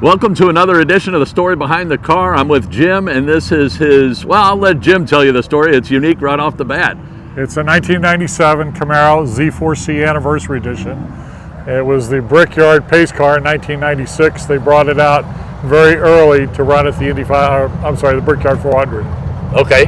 Welcome to another edition of The Story Behind the Car. I'm with Jim, and this is his, well, I'll let Jim tell you the story. It's unique right off the bat. It's a 1997 Camaro Z4C Anniversary Edition. It was the Brickyard pace car in 1996. They brought it out very early to run at the the Brickyard 400. Okay.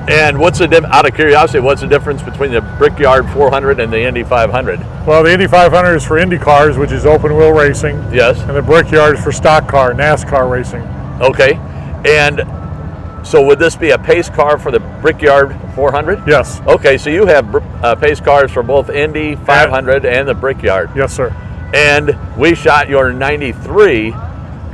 And what's the out of curiosity, what's the difference between the Brickyard 400 and the Indy 500? Well, the Indy 500 is for Indy cars, which is open wheel racing. Yes. And the Brickyard is for stock car, NASCAR racing. Okay. And so would this be a pace car for the Brickyard 400? Yes. Okay, so you have pace cars for both Indy 500 and the Brickyard. Yes, sir. And we shot your 93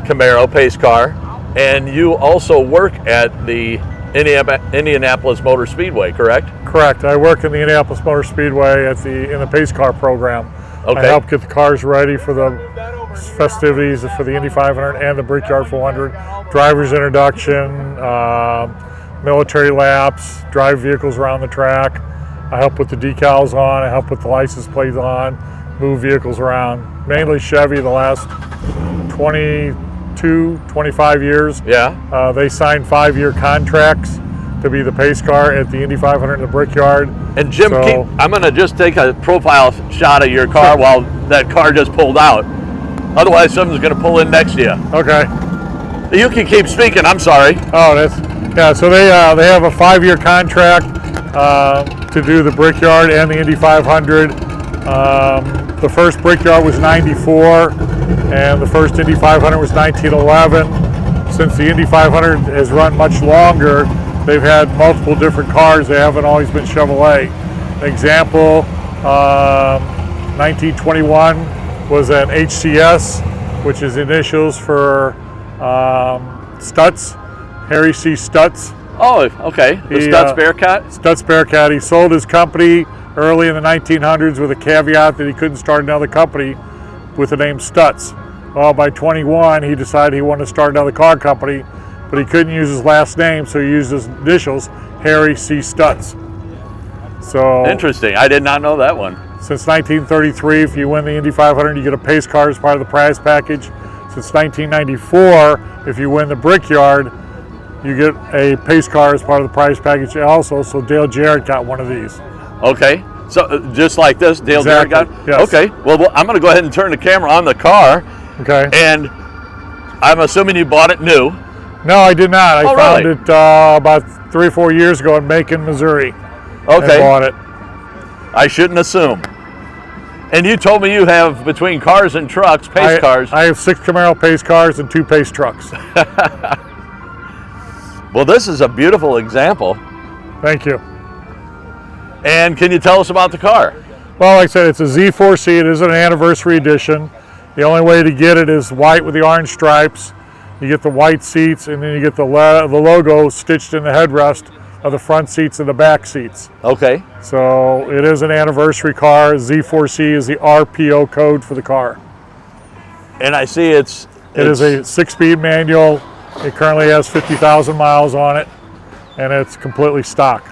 Camaro pace car, and you also work at the Indianapolis Motor Speedway, correct? Correct. I work in the Indianapolis Motor Speedway in the pace car program. Okay. I help get the cars ready for the festivities for the Indy 500 and the Brickyard 400. Driver's introduction, military laps, drive vehicles around the track. I help with the decals on. I help put the license plates on, move vehicles around. Mainly Chevy the last 25 years. Yeah. They signed 5-year contracts to be the pace car at the Indy 500 in the Brickyard. And Jim, I'm going to just take a profile shot of your car while that car just pulled out. Otherwise, someone's going to pull in next to you. Okay. You can keep speaking. I'm sorry. Oh, yeah. So they have a 5-year contract to do the Brickyard and the Indy 500. The first Brickyard was '94, and the first Indy 500 was 1911. Since the Indy 500 has run much longer, they've had multiple different cars. They haven't always been Chevrolet. An example, 1921 was an HCS, which is initials for Stutz, Harry C. Stutz. Oh, okay. The Stutz Bearcat? Stutz Bearcat. He sold his company early in the 1900s with a caveat that he couldn't start another company with the name Stutz. Well, by 21, he decided he wanted to start another car company, but he couldn't use his last name, so he used his initials, Harry C. Stutz. So interesting. I did not know that one. Since 1933, if you win the Indy 500, you get a pace car as part of the prize package. Since 1994, if you win the Brickyard, you get a pace car as part of the prize package also. So Dale Jarrett got one of these. Okay. So just like this, Dale Jarrett got? Yes. Okay. Well, I'm going to go ahead and turn the camera on the car. Okay. And I'm assuming you bought it new. No, I did not. I found really? it about 3 or 4 years ago in Macon, Missouri. Okay. And bought it. I shouldn't assume. And you told me you have, between cars and trucks, pace cars. I have 6 Camaro pace cars and 2 pace trucks. Well, this is a beautiful example. Thank you. And can you tell us about the car? Well, like I said, it's a Z4C. It is an anniversary edition. The only way to get it is white with the orange stripes. You get the white seats, and then you get the logo stitched in the headrest of the front seats and the back seats. Okay. So it is an anniversary car. Z4C is the RPO code for the car. And I see it is a 6-speed manual. It currently has 50,000 miles on it, and it's completely stock.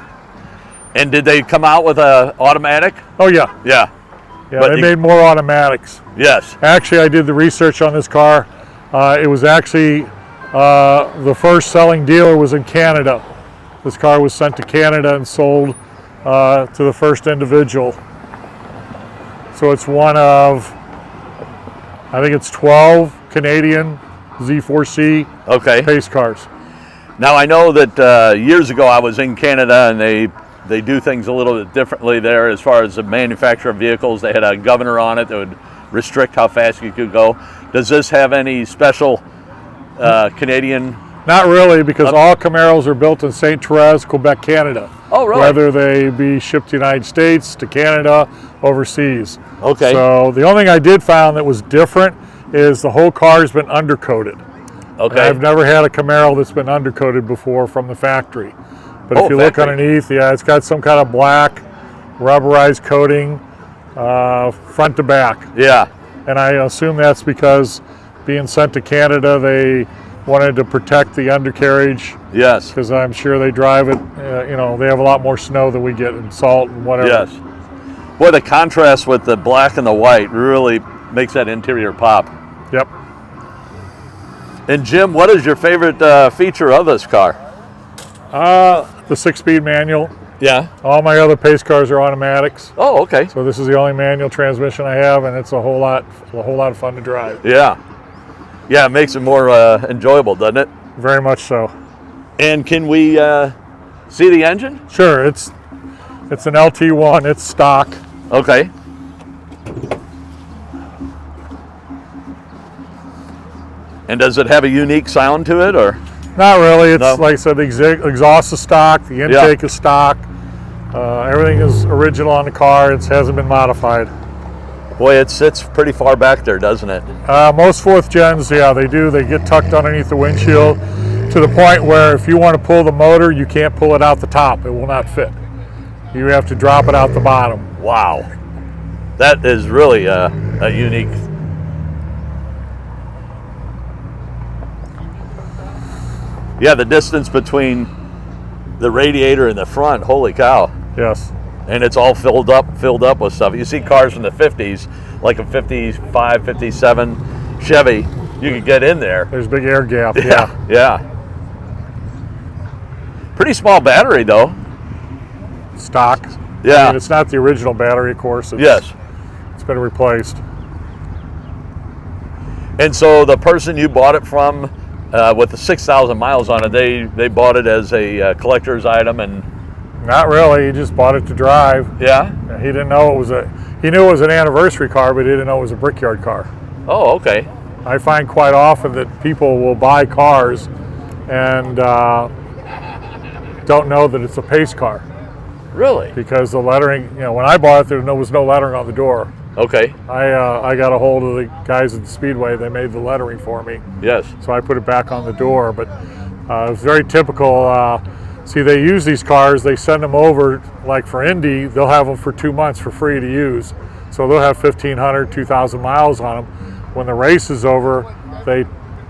And did they come out with an automatic? Oh, yeah. Yeah. Yeah, they made more automatics. Yes. Actually, I did the research on this car. It was actually the first selling dealer was in Canada. This car was sent to Canada and sold to the first individual. So it's one of, I think it's 12 Canadian Z4C pace cars. Now I know that years ago I was in Canada, and they do things a little bit differently there as far as the manufacture of vehicles. They had a governor on it that would restrict how fast you could go. Does this have any special Canadian? Not really, because all Camaros are built in St. Therese, Quebec, Canada. Oh, really? Whether they be shipped to the United States, to Canada, overseas. Okay. So the only thing I did find that was different is the whole car has been undercoated. Okay. And I've never had a Camaro that's been undercoated before from the factory. But if you look underneath, yeah, it's got some kind of black rubberized coating front to back. Yeah. And I assume that's because being sent to Canada, they wanted to protect the undercarriage. Yes. Because I'm sure they drive it, they have a lot more snow than we get, and salt and whatever. Yes. Boy, the contrast with the black and the white really makes that interior pop. Yep. And Jim, what is your favorite feature of this car? The 6-speed manual. Yeah. All my other pace cars are automatics. Oh, okay. So this is the only manual transmission I have, and it's a whole lot of fun to drive. Yeah. Yeah, it makes it more enjoyable, doesn't it? Very much so. And can we see the engine? Sure, it's an LT1, it's stock. Okay. And does it have a unique sound to it, or? Not really. It's No? like I said, the exhaust is stock, the intake is stock. Everything is original on the car. It hasn't been modified. Boy, it sits pretty far back there, doesn't it? Most 4th gens, yeah, they do. They get tucked underneath the windshield to the point where if you want to pull the motor, you can't pull it out the top. It will not fit. You have to drop it out the bottom. Wow. That is really a unique. Yeah, the distance between the radiator and the front, holy cow. Yes. And it's all filled up with stuff. You see cars from the 50s, like a 55, 57 Chevy, you could get in there. There's a big air gap, Yeah. Pretty small battery though. Stock. Yeah. I mean, it's not the original battery, of course. Yes. It's been replaced. And so the person you bought it from, with the 6,000 miles on it, they bought it as a collector's item, and Not really. He just bought it to drive. yeah. He didn't know it was he knew it was an anniversary car, but he didn't know it was a Brickyard car. Oh, okay. I find quite often that people will buy cars and don't know that it's a pace car Really? because the lettering, when I bought it, there was no lettering on the door. Okay. I got a hold of the guys at the Speedway. They made the lettering for me, Yes. so I put it back on the door. But it's very typical. See, they use these cars. They send them over, like for Indy, they'll have them for 2 months for free to use. So they'll have 1,500, 2,000 miles on them. When the race is over, they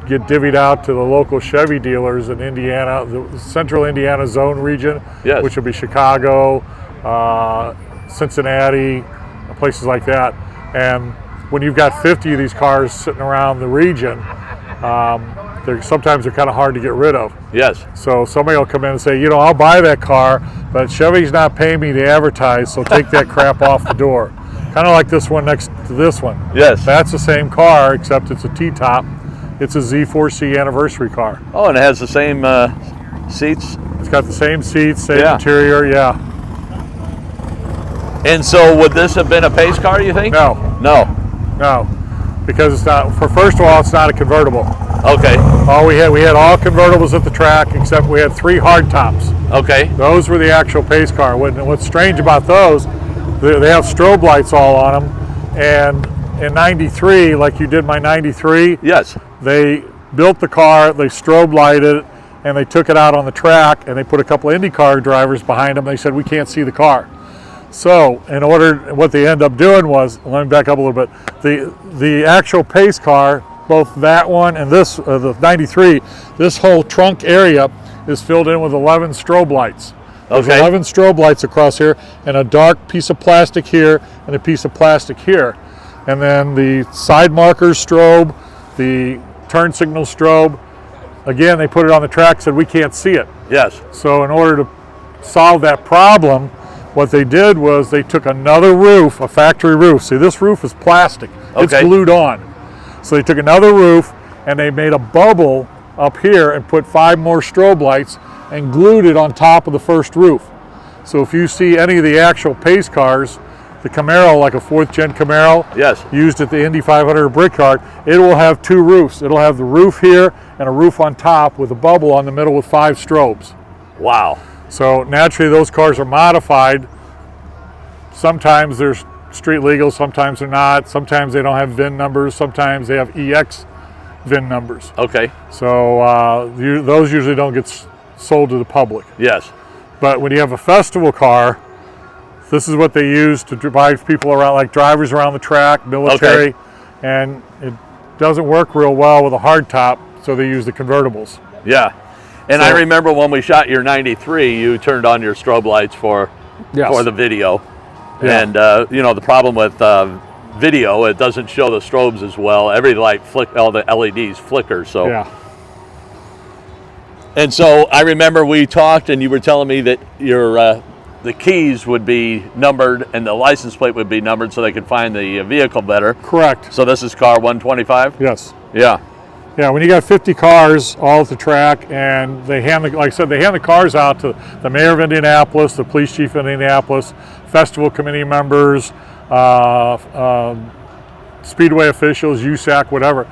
get divvied out to the local Chevy dealers in Indiana, the central Indiana zone region, Yes. which will be Chicago, Cincinnati, places like that. And when you've got 50 of these cars sitting around the region, sometimes they're kind of hard to get rid of. Yes. So somebody will come in and say, I'll buy that car, but Chevy's not paying me to advertise, so take that crap off the door. Kind of like this one next to this one. Yes. That's the same car, except it's a T-top. It's a Z4C anniversary car. Oh, and it has the same seats. It's got the same seats, same Yeah. interior, yeah. And so, would this have been a pace car, you think? No, No. because it's not. First of all, it's not a convertible. Okay. We had all convertibles at the track, except we had 3 hard tops. Okay. Those were the actual pace car. What's strange about those, they have strobe lights all on them, and in '93, like you did my '93, Yes. they built the car, they strobe lighted it, and they took it out on the track, and they put a couple of IndyCar drivers behind them. They said, we can't see the car. So what they end up doing was, let me back up a little bit, the actual pace car, both that one and this, the '93, this whole trunk area is filled in with 11 strobe lights. There's Okay. 11 strobe lights across here, and a dark piece of plastic here, and a piece of plastic here. And then the side markers strobe, the turn signal strobe, again, they put it on the track, said we can't see it. Yes. So in order to solve that problem, what they did was they took another roof, a factory roof. See, this roof is plastic. It's Okay. glued on. So they took another roof and they made a bubble up here and put 5 more strobe lights and glued it on top of the first roof. So if you see any of the actual pace cars, the Camaro, like a 4th gen Camaro, Yes. used at the Indy 500 Brickyard, it will have 2 roofs. It'll have the roof here and a roof on top with a bubble on the middle with 5 strobes. Wow. So naturally those cars are modified. Sometimes they're street legal, sometimes they're not. Sometimes they don't have VIN numbers, sometimes they have EX VIN numbers. Okay. So those usually don't get sold to the public. Yes. But when you have a festival car, this is what they use to drive people around, like drivers around the track, military, and it doesn't work real well with a hard top, so they use the convertibles. Yeah. And I remember when we shot your '93, you turned on your strobe lights for the video. Yeah. And the problem with video, it doesn't show the strobes as well. Every light all the LEDs flicker. So Yeah. And so I remember we talked, and you were telling me that your the keys would be numbered and the license plate would be numbered so they could find the vehicle better. Correct. So this is car 125? Yes. Yeah. Yeah, when you got 50 cars all at the track, and they hand the, like I said, they hand the cars out to the mayor of Indianapolis, the police chief of Indianapolis, festival committee members, Speedway officials, USAC, whatever.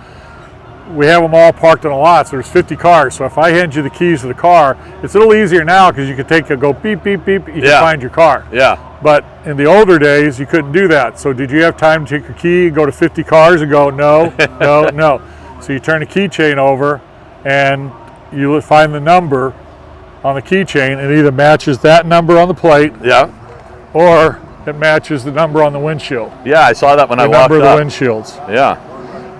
We have them all parked in a lot, so there's 50 cars. So if I hand you the keys to the car, it's a little easier now because you can go beep, beep, beep, you can find your car. Yeah. But in the older days, you couldn't do that. So did you have time to take your key, go to 50 cars and go, no, no, no. So you turn the keychain over and you find the number on the keychain, and it either matches that number on the plate, Yeah. or it matches the number on the windshield. Yeah, I saw that when I walked The number up. of the windshields. Yeah.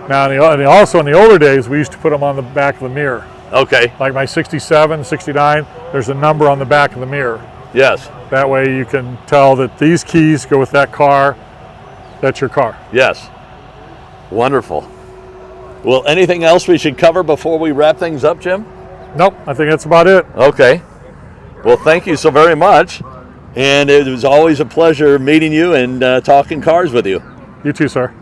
Now, also in the older days, we used to put them on the back of the mirror. Okay. Like my 67, 69, there's a number on the back of the mirror. Yes. That way you can tell that these keys go with that car, that's your car. Yes. Wonderful. Well, anything else we should cover before we wrap things up, Jim? Nope, I think that's about it. Okay. Well, thank you so very much. And it was always a pleasure meeting you and talking cars with you. You too, sir.